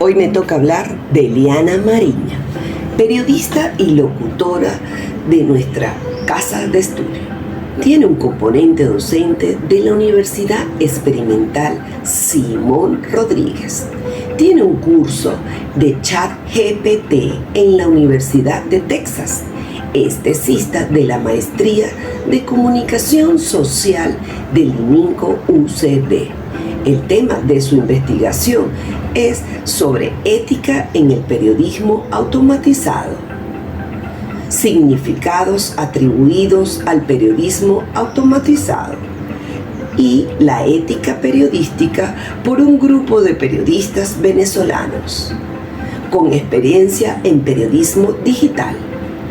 Hoy me toca hablar de Eliana Mariña, periodista y locutora de nuestra casa de estudio. Tiene un componente docente de la Universidad Experimental Simón Rodríguez. Tiene un curso de ChatGPT en la Universidad de Texas. Es tesista de la Maestría de Comunicación Social del ININCO UCB. El tema de su investigación es sobre ética en el periodismo automatizado. Significados atribuidos al periodismo automatizado y la ética periodística por un grupo de periodistas venezolanos con experiencia en periodismo digital,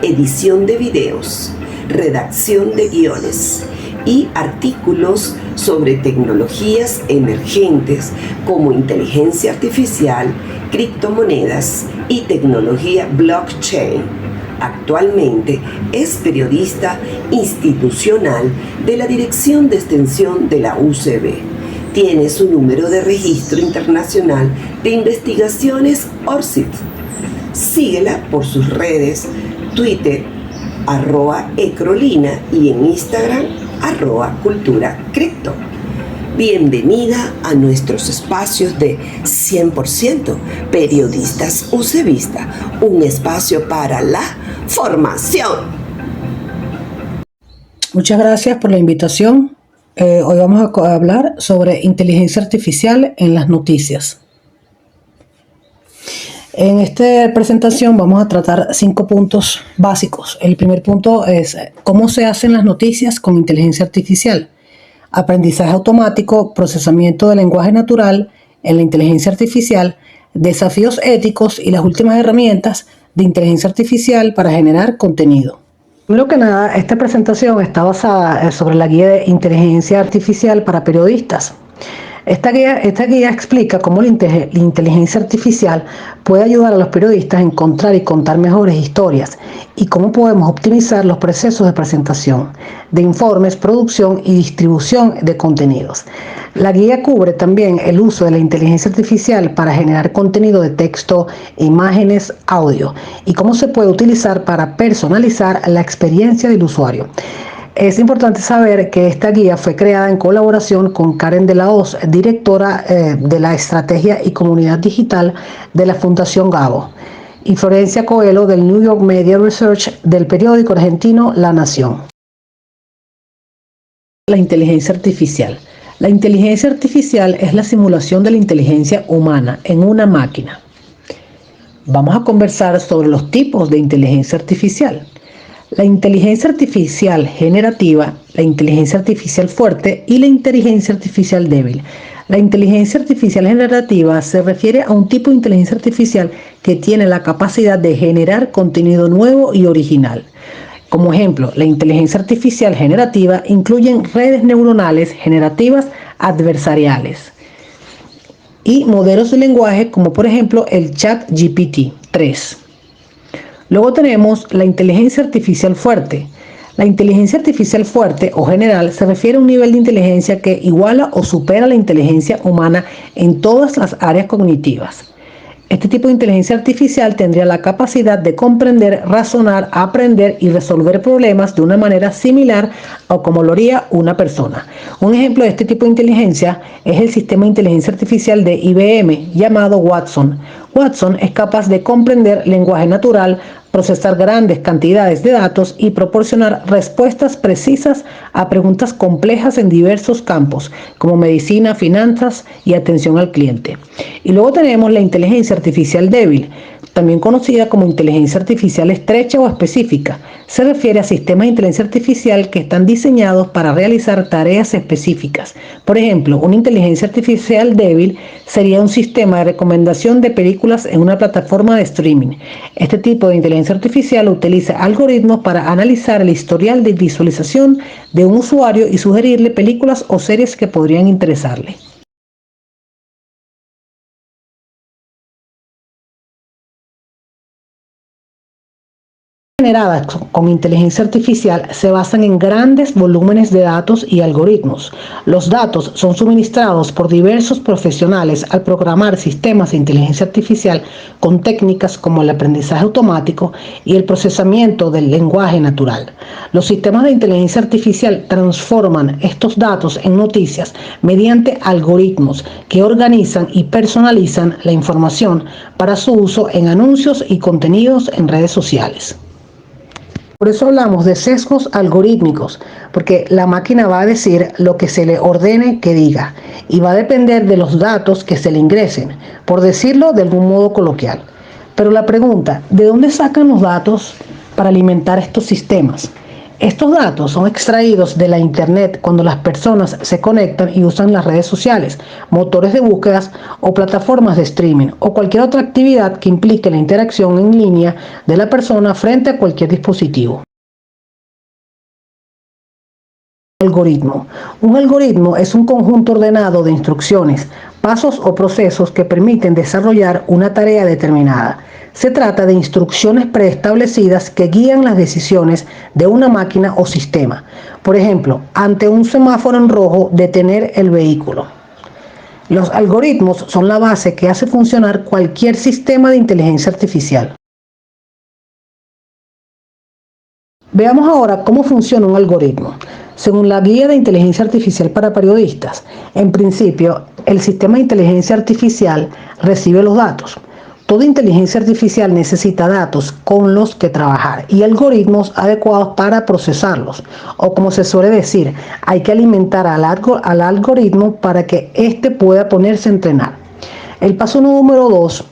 edición de videos, redacción de guiones y artículos sobre tecnologías emergentes como inteligencia artificial, criptomonedas y tecnología blockchain. Actualmente es periodista institucional de la Dirección de Extensión de la UCB. Tiene su número de registro internacional de investigaciones ORCID. Síguela por sus redes Twitter, @ecrolina y en Instagram, @culturacripto. Bienvenida a nuestros espacios de 100% periodistas UCBistas, un espacio para la formación. Muchas gracias por la invitación. Hoy vamos a hablar sobre inteligencia artificial en las noticias. En esta presentación vamos a tratar 5 puntos básicos. El primer punto es cómo se hacen las noticias con inteligencia artificial. Aprendizaje automático, procesamiento del lenguaje natural en la inteligencia artificial, desafíos éticos y las últimas herramientas de inteligencia artificial para generar contenido. Primero que nada, esta presentación está basada sobre la guía de inteligencia artificial para periodistas. Esta guía explica cómo la inteligencia artificial puede ayudar a los periodistas a encontrar y contar mejores historias y cómo podemos optimizar los procesos de presentación, de informes, producción y distribución de contenidos. La guía cubre también el uso de la inteligencia artificial para generar contenido de texto, imágenes, audio y cómo se puede utilizar para personalizar la experiencia del usuario. Es importante saber que esta guía fue creada en colaboración con Karen de la Hoz, directora de la Estrategia y Comunidad Digital de la Fundación Gabo, y Florencia Coelho del New York Media Research del periódico argentino La Nación. La inteligencia artificial. La inteligencia artificial es la simulación de la inteligencia humana en una máquina. Vamos a conversar sobre los tipos de inteligencia artificial. La inteligencia artificial generativa, la inteligencia artificial fuerte y la inteligencia artificial débil. La inteligencia artificial generativa se refiere a un tipo de inteligencia artificial que tiene la capacidad de generar contenido nuevo y original. Como ejemplo, la inteligencia artificial generativa incluye redes neuronales generativas adversariales y modelos de lenguaje como por ejemplo el ChatGPT 3. Luego tenemos la inteligencia artificial fuerte. La inteligencia artificial fuerte o general se refiere a un nivel de inteligencia que iguala o supera la inteligencia humana en todas las áreas cognitivas. Este tipo de inteligencia artificial tendría la capacidad de comprender, razonar, aprender y resolver problemas de una manera similar a como lo haría una persona. Un ejemplo de este tipo de inteligencia es el sistema de inteligencia artificial de IBM llamado Watson. Watson es capaz de comprender lenguaje natural, procesar grandes cantidades de datos y proporcionar respuestas precisas a preguntas complejas en diversos campos, como medicina, finanzas y atención al cliente. Y luego tenemos la inteligencia artificial débil, también conocida como inteligencia artificial estrecha o específica. Se refiere a sistemas de inteligencia artificial que están diseñados para realizar tareas específicas. Por ejemplo, una inteligencia artificial débil sería un sistema de recomendación de películas en una plataforma de streaming. Este tipo de inteligencia artificial utiliza algoritmos para analizar el historial de visualización de un usuario y sugerirle películas o series que podrían interesarle. generadas con inteligencia artificial se basan en grandes volúmenes de datos y algoritmos. Los datos son suministrados por diversos profesionales al programar sistemas de inteligencia artificial con técnicas como el aprendizaje automático y el procesamiento del lenguaje natural. Los sistemas de inteligencia artificial transforman estos datos en noticias mediante algoritmos que organizan y personalizan la información para su uso en anuncios y contenidos en redes sociales. Por eso hablamos de sesgos algorítmicos, porque la máquina va a decir lo que se le ordene que diga y va a depender de los datos que se le ingresen, por decirlo de algún modo coloquial. Pero la pregunta, ¿de dónde sacan los datos para alimentar estos sistemas? Estos datos son extraídos de la Internet cuando las personas se conectan y usan las redes sociales, motores de búsquedas o plataformas de streaming o cualquier otra actividad que implique la interacción en línea de la persona frente a cualquier dispositivo. Algoritmo. Un algoritmo es un conjunto ordenado de instrucciones, pasos o procesos que permiten desarrollar una tarea determinada. Se trata de instrucciones preestablecidas que guían las decisiones de una máquina o sistema. Por ejemplo, ante un semáforo en rojo, detener el vehículo. Los algoritmos son la base que hace funcionar cualquier sistema de inteligencia artificial. Veamos ahora cómo funciona un algoritmo. Según la Guía de Inteligencia Artificial para Periodistas, en principio, el sistema de inteligencia artificial recibe los datos. Toda inteligencia artificial necesita datos con los que trabajar y algoritmos adecuados para procesarlos. O como se suele decir, hay que alimentar al algoritmo para que éste pueda ponerse a entrenar. El paso número 2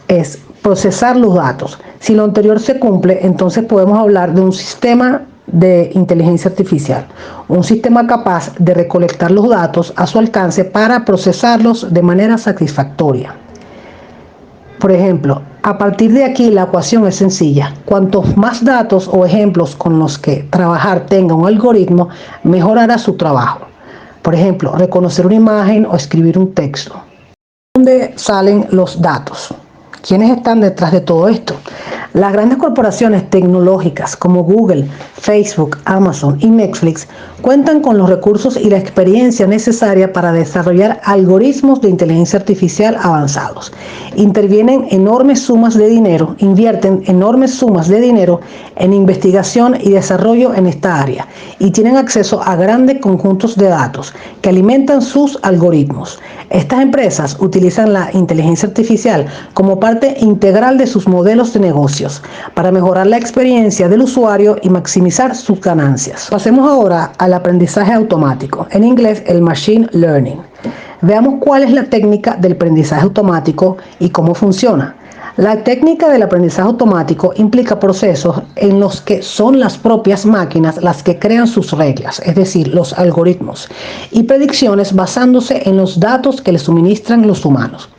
es procesar los datos. Si lo anterior se cumple, entonces podemos hablar de un sistema de inteligencia artificial, un sistema capaz de recolectar los datos a su alcance para procesarlos de manera satisfactoria. Por ejemplo, a partir de aquí la ecuación es sencilla. Cuantos más datos o ejemplos con los que trabajar tenga un algoritmo, mejorará su trabajo. Por ejemplo, reconocer una imagen o escribir un texto. ¿Dónde salen los datos? ¿Quiénes están detrás de todo esto? Las grandes corporaciones tecnológicas como Google, Facebook, Amazon y Netflix cuentan con los recursos y la experiencia necesaria para desarrollar algoritmos de inteligencia artificial avanzados. Invierten enormes sumas de dinero en investigación y desarrollo en esta área y tienen acceso a grandes conjuntos de datos que alimentan sus algoritmos. Estas empresas utilizan la inteligencia artificial como parte integral de sus modelos de negocios para mejorar la experiencia del usuario y maximizar sus ganancias. Pasemos ahora al aprendizaje automático, en inglés el machine learning. Veamos cuál es la técnica del aprendizaje automático y cómo funciona. La técnica del aprendizaje automático implica procesos en los que son las propias máquinas las que crean sus reglas, es decir, los algoritmos, y predicciones basándose en los datos que les suministran los humanos.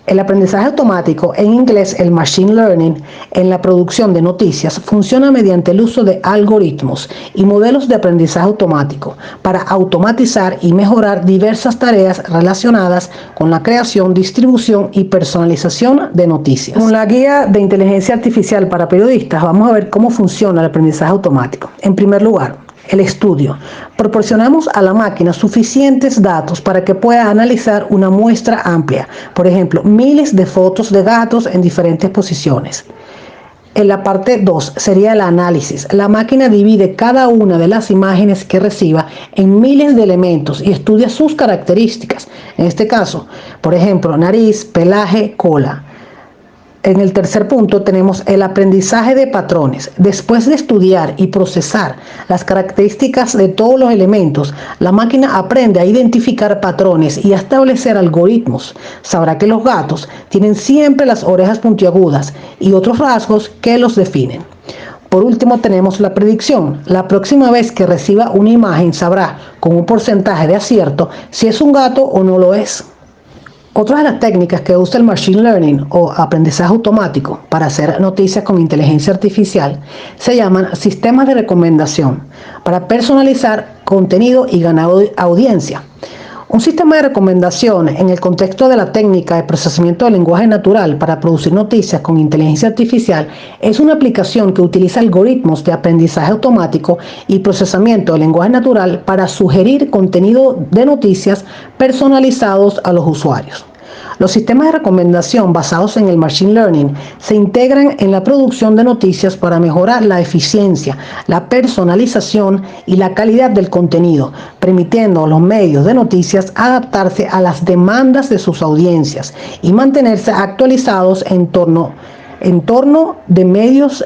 El aprendizaje automático, en inglés el machine learning, en la producción de noticias funciona mediante el uso de algoritmos y modelos de aprendizaje automático para automatizar y mejorar diversas tareas relacionadas con la creación, distribución y personalización de noticias. Con la Guía de Inteligencia Artificial para Periodistas vamos a ver cómo funciona el aprendizaje automático. En primer lugar, el estudio. Proporcionamos a la máquina suficientes datos para que pueda analizar una muestra amplia, por ejemplo, miles de fotos de gatos en diferentes posiciones. En la parte 2 sería el análisis. La máquina divide cada una de las imágenes que reciba en miles de elementos y estudia sus características. En este caso, por ejemplo, nariz, pelaje, cola. En el tercer punto tenemos el aprendizaje de patrones. Después de estudiar y procesar las características de todos los elementos, la máquina aprende a identificar patrones y a establecer algoritmos. Sabrá que los gatos tienen siempre las orejas puntiagudas y otros rasgos que los definen. Por último tenemos la predicción. La próxima vez que reciba una imagen sabrá con un porcentaje de acierto si es un gato o no lo es. Otra de las técnicas que usa el machine learning o aprendizaje automático para hacer noticias con inteligencia artificial se llaman sistemas de recomendación para personalizar contenido y ganar audiencia. Un sistema de recomendaciones en el contexto de la técnica de procesamiento del lenguaje natural para producir noticias con inteligencia artificial es una aplicación que utiliza algoritmos de aprendizaje automático y procesamiento del lenguaje natural para sugerir contenido de noticias personalizados a los usuarios. Los sistemas de recomendación basados en el Machine Learning se integran en la producción de noticias para mejorar la eficiencia, la personalización y la calidad del contenido, permitiendo a los medios de noticias adaptarse a las demandas de sus audiencias y mantenerse actualizados en un entorno de medios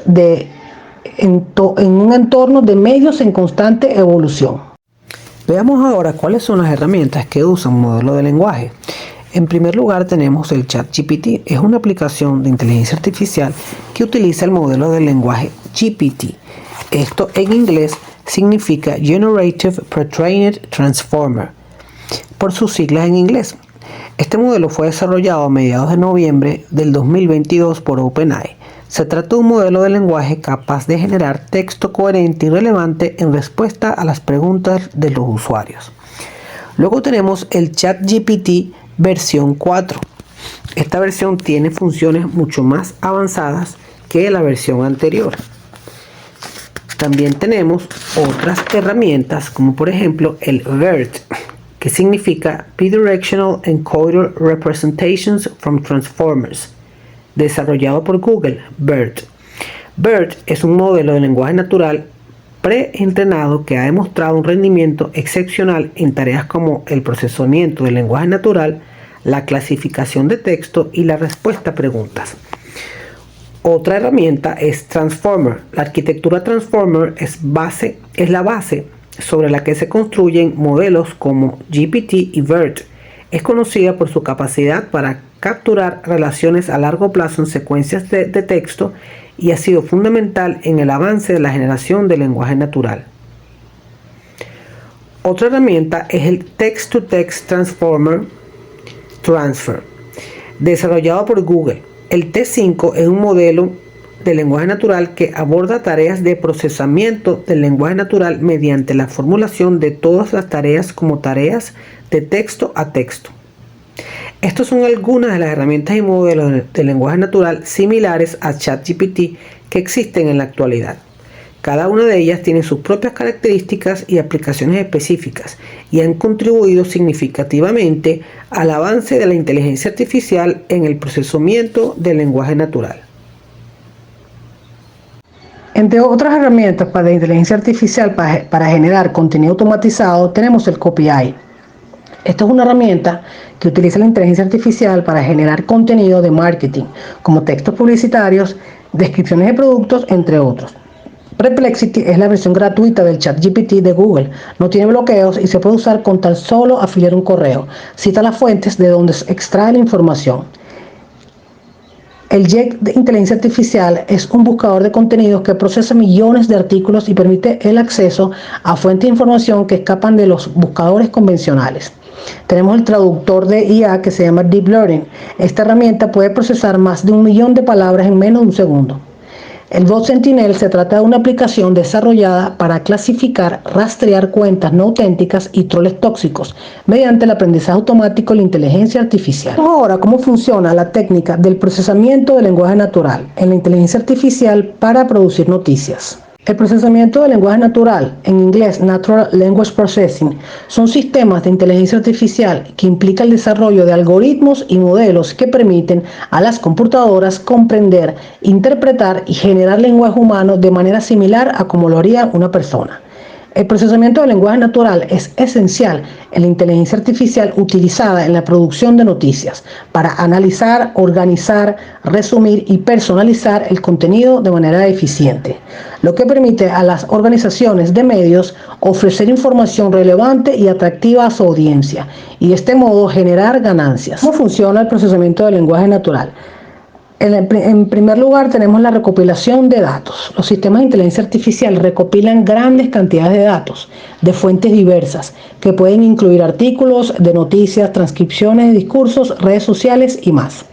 en constante evolución. Veamos ahora cuáles son las herramientas que usa un modelo de lenguaje. En primer lugar tenemos el ChatGPT. Es una aplicación de inteligencia artificial que utiliza el modelo de lenguaje GPT. Esto en inglés significa Generative Pre-trained Transformer, por sus siglas en inglés. Este modelo fue desarrollado a mediados de noviembre del 2022 por OpenAI. Se trata de un modelo de lenguaje capaz de generar texto coherente y relevante en respuesta a las preguntas de los usuarios. Luego tenemos el ChatGPT versión 4. Esta versión tiene funciones mucho más avanzadas que la versión anterior. También tenemos otras herramientas como por ejemplo el BERT, que significa Bidirectional Encoder Representations from Transformers, desarrollado por Google. BERT es un modelo de lenguaje natural preentrenado que ha demostrado un rendimiento excepcional en tareas como el procesamiento del lenguaje natural, la clasificación de texto y la respuesta a preguntas. Otra herramienta es Transformer. La arquitectura Transformer es la base sobre la que se construyen modelos como GPT y BERT. Es conocida por su capacidad para capturar relaciones a largo plazo en secuencias de texto y ha sido fundamental en el avance de la generación del lenguaje natural. Otra herramienta es el Text-to-Text Transformer Transfer, desarrollado por Google. El T5 es un modelo de lenguaje natural que aborda tareas de procesamiento del lenguaje natural mediante la formulación de todas las tareas como tareas de texto a texto. Estas son algunas de las herramientas y modelos de lenguaje natural similares a ChatGPT que existen en la actualidad. Cada una de ellas tiene sus propias características y aplicaciones específicas y han contribuido significativamente al avance de la inteligencia artificial en el procesamiento del lenguaje natural. Entre otras herramientas para inteligencia artificial para generar contenido automatizado tenemos el CopyAI. Esta es una herramienta que utiliza la inteligencia artificial para generar contenido de marketing, como textos publicitarios, descripciones de productos, entre otros. Perplexity es la versión gratuita del ChatGPT de Google. No tiene bloqueos y se puede usar con tan solo afiliar un correo. Cita las fuentes de donde se extrae la información. El JEC de inteligencia artificial es un buscador de contenidos que procesa millones de artículos y permite el acceso a fuentes de información que escapan de los buscadores convencionales. Tenemos el traductor de IA que se llama Deep Learning. Esta herramienta puede procesar más de 1 millón de palabras en menos de un segundo. El bot Sentinel se trata de una aplicación desarrollada para clasificar, rastrear cuentas no auténticas y troles tóxicos mediante el aprendizaje automático de la inteligencia artificial. Ahora, ¿cómo funciona la técnica del procesamiento del lenguaje natural en la inteligencia artificial para producir noticias? El procesamiento del lenguaje natural, en inglés Natural Language Processing, son sistemas de inteligencia artificial que implican el desarrollo de algoritmos y modelos que permiten a las computadoras comprender, interpretar y generar lenguaje humano de manera similar a como lo haría una persona. El procesamiento del lenguaje natural es esencial en la inteligencia artificial utilizada en la producción de noticias para analizar, organizar, resumir y personalizar el contenido de manera eficiente, lo que permite a las organizaciones de medios ofrecer información relevante y atractiva a su audiencia y de este modo generar ganancias. ¿Cómo funciona el procesamiento del lenguaje natural? En primer lugar tenemos la recopilación de datos. Los sistemas de inteligencia artificial recopilan grandes cantidades de datos de fuentes diversas que pueden incluir artículos de noticias, transcripciones de discursos, redes sociales y más.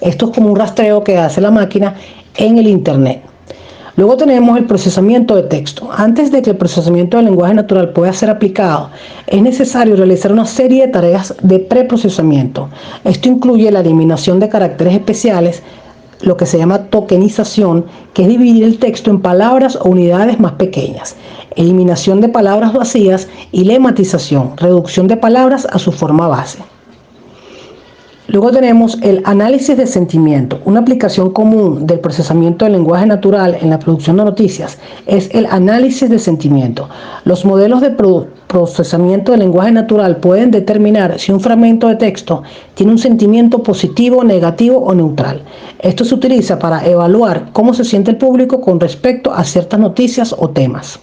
Esto es como un rastreo que hace la máquina en el Internet. Luego tenemos el procesamiento de texto. Antes de que el procesamiento del lenguaje natural pueda ser aplicado, es necesario realizar una serie de tareas de preprocesamiento. Esto incluye la eliminación de caracteres especiales, lo que se llama tokenización, que es dividir el texto en palabras o unidades más pequeñas, eliminación de palabras vacías y lematización, reducción de palabras a su forma base. Luego tenemos el análisis de sentimiento. Una aplicación común del procesamiento del lenguaje natural en la producción de noticias es el análisis de sentimiento. Los modelos de procesamiento del lenguaje natural pueden determinar si un fragmento de texto tiene un sentimiento positivo, negativo o neutral. Esto se utiliza para evaluar cómo se siente el público con respecto a ciertas noticias o temas.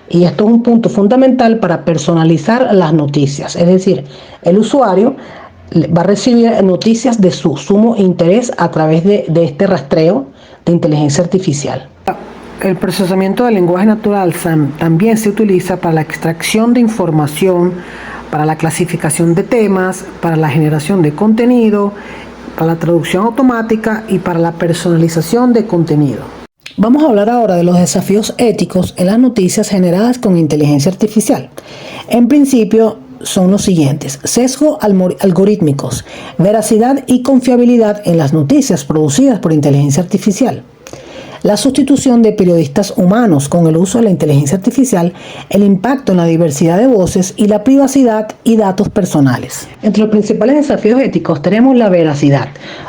Y esto es un punto fundamental para personalizar las noticias, es decir, el usuario va a recibir noticias de su sumo interés a través de este rastreo de inteligencia artificial. El procesamiento del lenguaje natural también se utiliza para la extracción de información, para la clasificación de temas, para la generación de contenido, para la traducción automática y para la personalización de contenido. Vamos a hablar ahora de los desafíos éticos en las noticias generadas con inteligencia artificial. En principio, son los siguientes: sesgo algorítmicos, veracidad y confiabilidad en las noticias producidas por inteligencia artificial, la sustitución de periodistas humanos con el uso de la inteligencia artificial, el impacto en la diversidad de voces y la privacidad y datos personales. Entre los principales desafíos éticos tenemos la veracidad.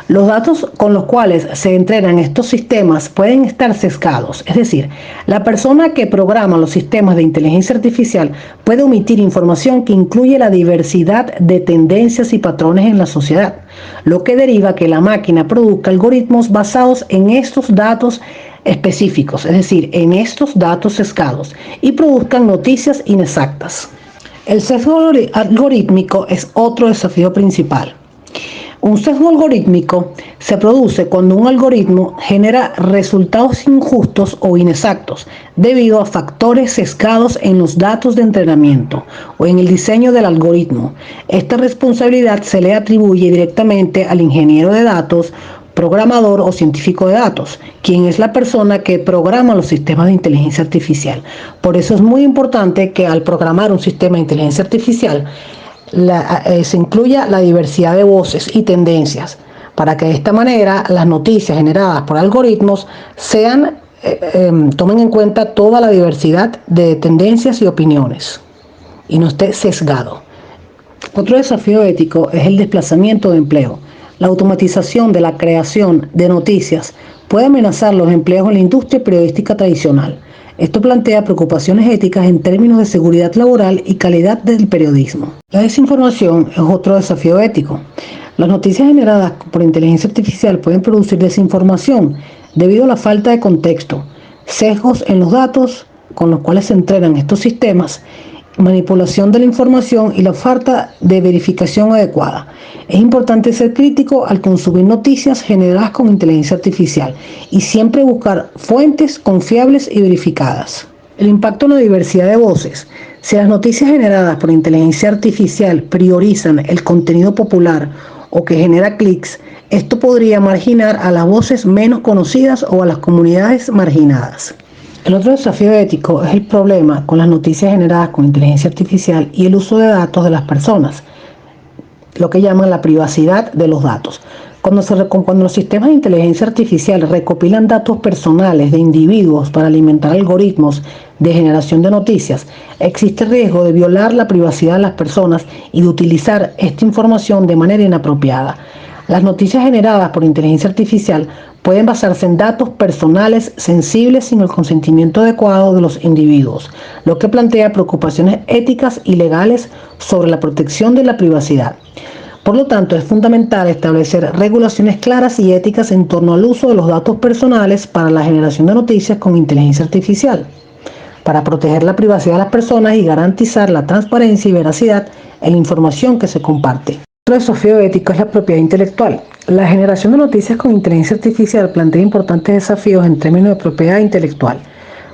Los datos con los cuales se entrenan estos sistemas pueden estar sesgados, es decir, la persona que programa los sistemas de inteligencia artificial puede omitir información que incluye la diversidad de tendencias y patrones en la sociedad, lo que deriva que la máquina produzca algoritmos basados en estos datos específicos, es decir, en estos datos sesgados, y produzcan noticias inexactas. El sesgo algorítmico es otro desafío principal. Un sesgo algorítmico se produce cuando un algoritmo genera resultados injustos o inexactos debido a factores sesgados en los datos de entrenamiento o en el diseño del algoritmo. Esta responsabilidad se le atribuye directamente al ingeniero de datos, programador o científico de datos, quien es la persona que programa los sistemas de inteligencia artificial. Por eso es muy importante que al programar un sistema de inteligencia artificial se incluya la diversidad de voces y tendencias, para que de esta manera las noticias generadas por algoritmos tomen en cuenta toda la diversidad de tendencias y opiniones y no esté sesgado. Otro desafío ético es el desplazamiento de empleo. La automatización de la creación de noticias puede amenazar los empleos en la industria periodística tradicional. Esto plantea preocupaciones éticas en términos de seguridad laboral y calidad del periodismo. La desinformación es otro desafío ético. Las noticias generadas por inteligencia artificial pueden producir desinformación debido a la falta de contexto, sesgos en los datos con los cuales se entrenan estos sistemas, manipulación de la información y la falta de verificación adecuada. Es importante ser crítico al consumir noticias generadas con inteligencia artificial y siempre buscar fuentes confiables y verificadas. El impacto en la diversidad de voces. Si las noticias generadas por inteligencia artificial priorizan el contenido popular o que genera clics, esto podría marginar a las voces menos conocidas o a las comunidades marginadas. El otro desafío ético es el problema con las noticias generadas con inteligencia artificial y el uso de datos de las personas, lo que llaman la privacidad de los datos. Cuando los sistemas de inteligencia artificial recopilan datos personales de individuos para alimentar algoritmos de generación de noticias, existe riesgo de violar la privacidad de las personas y de utilizar esta información de manera inapropiada. Las noticias generadas por inteligencia artificial pueden basarse en datos personales sensibles sin el consentimiento adecuado de los individuos, lo que plantea preocupaciones éticas y legales sobre la protección de la privacidad. Por lo tanto, es fundamental establecer regulaciones claras y éticas en torno al uso de los datos personales para la generación de noticias con inteligencia artificial, para proteger la privacidad de las personas y garantizar la transparencia y veracidad en la información que se comparte. Otro desafío ético es la propiedad intelectual. La generación de noticias con inteligencia artificial plantea importantes desafíos en términos de propiedad intelectual.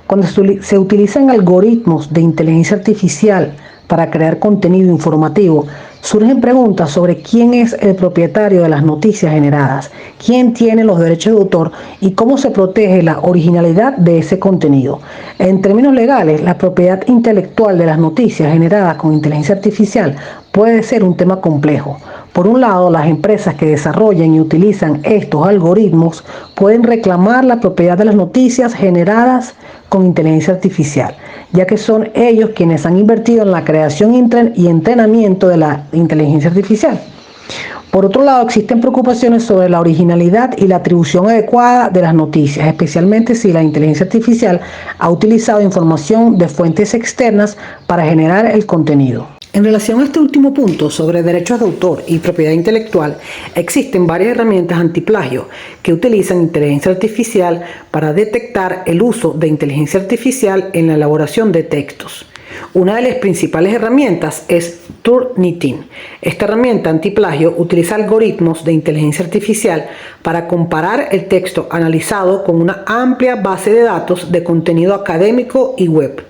Cuando se utilizan algoritmos de inteligencia artificial para crear contenido informativo, surgen preguntas sobre quién es el propietario de las noticias generadas, quién tiene los derechos de autor y cómo se protege la originalidad de ese contenido. En términos legales, la propiedad intelectual de las noticias generadas con inteligencia artificial puede ser un tema complejo. Por un lado, las empresas que desarrollan y utilizan estos algoritmos pueden reclamar la propiedad de las noticias generadas con inteligencia artificial, ya que son ellos quienes han invertido en la creación y entrenamiento de la inteligencia artificial. Por otro lado, existen preocupaciones sobre la originalidad y la atribución adecuada de las noticias, especialmente si la inteligencia artificial ha utilizado información de fuentes externas para generar el contenido. En relación a este último punto sobre derechos de autor y propiedad intelectual, existen varias herramientas antiplagio que utilizan inteligencia artificial para detectar el uso de inteligencia artificial en la elaboración de textos. Una de las principales herramientas es Turnitin. Esta herramienta antiplagio utiliza algoritmos de inteligencia artificial para comparar el texto analizado con una amplia base de datos de contenido académico y web.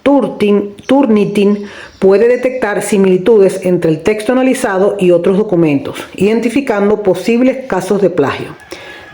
Turnitin puede detectar similitudes entre el texto analizado y otros documentos, identificando posibles casos de plagio.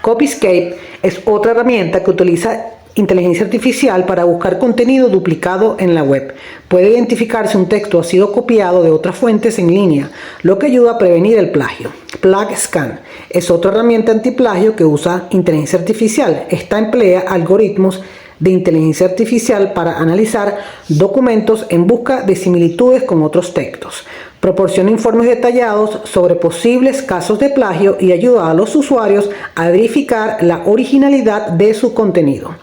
Copyscape es otra herramienta que utiliza inteligencia artificial para buscar contenido duplicado en la web. Puede identificar si un texto ha sido copiado de otras fuentes en línea, lo que ayuda a prevenir el plagio. PlagScan es otra herramienta antiplagio que usa inteligencia artificial. Esta emplea algoritmos de inteligencia artificial para analizar documentos en busca de similitudes con otros textos. Proporciona informes detallados sobre posibles casos de plagio y ayuda a los usuarios a verificar la originalidad de su contenido.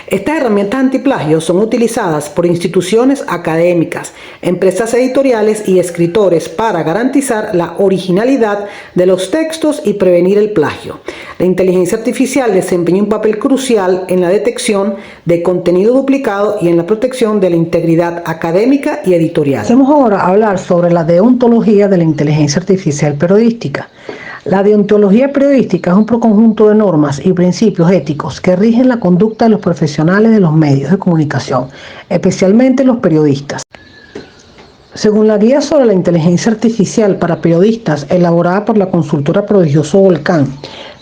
Estas herramientas antiplagio son utilizadas por instituciones académicas, empresas editoriales y escritores para garantizar la originalidad de los textos y prevenir el plagio. La inteligencia artificial desempeña un papel crucial en la detección de contenido duplicado y en la protección de la integridad académica y editorial. Pasemos ahora a hablar sobre la deontología de la inteligencia artificial periodística. La deontología periodística es un conjunto de normas y principios éticos que rigen la conducta de los profesionales de los medios de comunicación, especialmente los periodistas. Según la guía sobre la inteligencia artificial para periodistas elaborada por la consultora Prodigioso Volcán,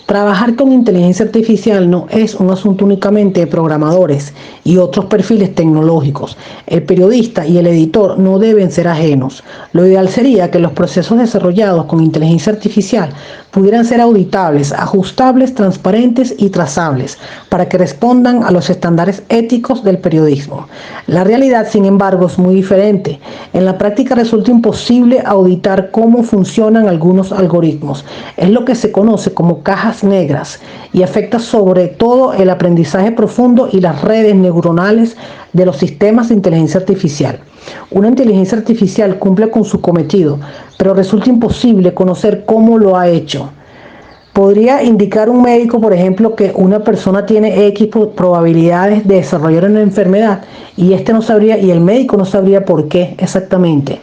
trabajar con inteligencia artificial no es un asunto únicamente de programadores y otros perfiles tecnológicos. El periodista y el editor no deben ser ajenos. Lo ideal sería que los procesos desarrollados con inteligencia artificial pudieran ser auditables, ajustables, transparentes y trazables para que respondan a los estándares éticos del periodismo. La realidad, sin embargo, es muy diferente. En la práctica resulta imposible auditar cómo funcionan algunos algoritmos. Es lo que se conoce como cajas negras y afecta sobre todo el aprendizaje profundo y las redes neuronales de los sistemas de inteligencia artificial. Una inteligencia artificial cumple con su cometido, pero resulta imposible conocer cómo lo ha hecho. Podría indicar un médico, por ejemplo, que una persona tiene X probabilidades de desarrollar una enfermedad y el médico no sabría por qué exactamente.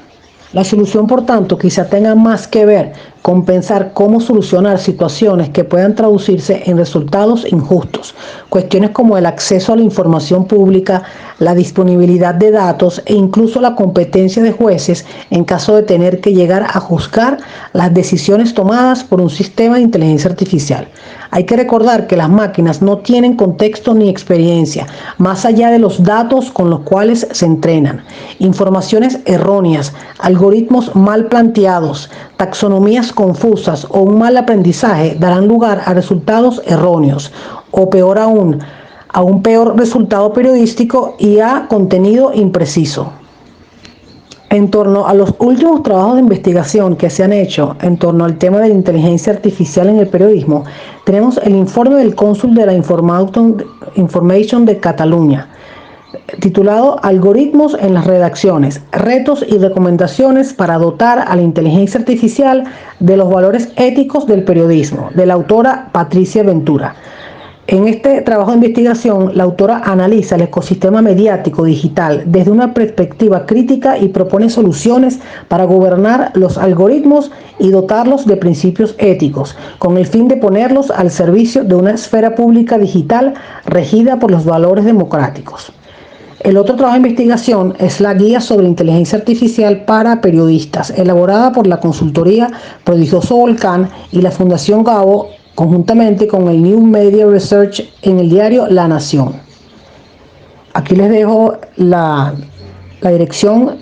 La solución, por tanto, quizá tenga más que ver con pensar cómo solucionar situaciones que puedan traducirse en resultados injustos. Cuestiones como el acceso a la información pública, la disponibilidad de datos e incluso la competencia de jueces en caso de tener que llegar a juzgar las decisiones tomadas por un sistema de inteligencia artificial. Hay que recordar que las máquinas no tienen contexto ni experiencia, más allá de los datos con los cuales se entrenan. Informaciones erróneas, algoritmos mal planteados, taxonomías confusas o un mal aprendizaje darán lugar a resultados erróneos, o peor aún, a un peor resultado periodístico y a contenido impreciso. En torno a los últimos trabajos de investigación que se han hecho en torno al tema de la inteligencia artificial en el periodismo, tenemos el informe del cónsul de la Information de Cataluña, titulado Algoritmos en las redacciones, retos y recomendaciones para dotar a la inteligencia artificial de los valores éticos del periodismo, de la autora Patricia Ventura. En este trabajo de investigación, la autora analiza el ecosistema mediático digital desde una perspectiva crítica y propone soluciones para gobernar los algoritmos y dotarlos de principios éticos, con el fin de ponerlos al servicio de una esfera pública digital regida por los valores democráticos. El otro trabajo de investigación es la Guía sobre Inteligencia Artificial para Periodistas, elaborada por la consultoría Prodigioso Volcán y la Fundación Gabo, conjuntamente con el New Media Research en el diario La Nación. Aquí les dejo la dirección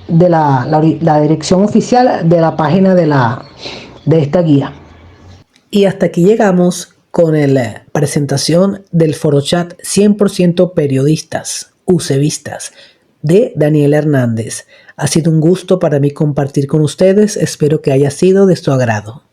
de la dirección oficial de la página de esta guía. Y hasta aquí llegamos con la presentación del Forochat 100% Periodistas, UCEBistas, de Daniel Hernández. Ha sido un gusto para mí compartir con ustedes, espero que haya sido de su agrado.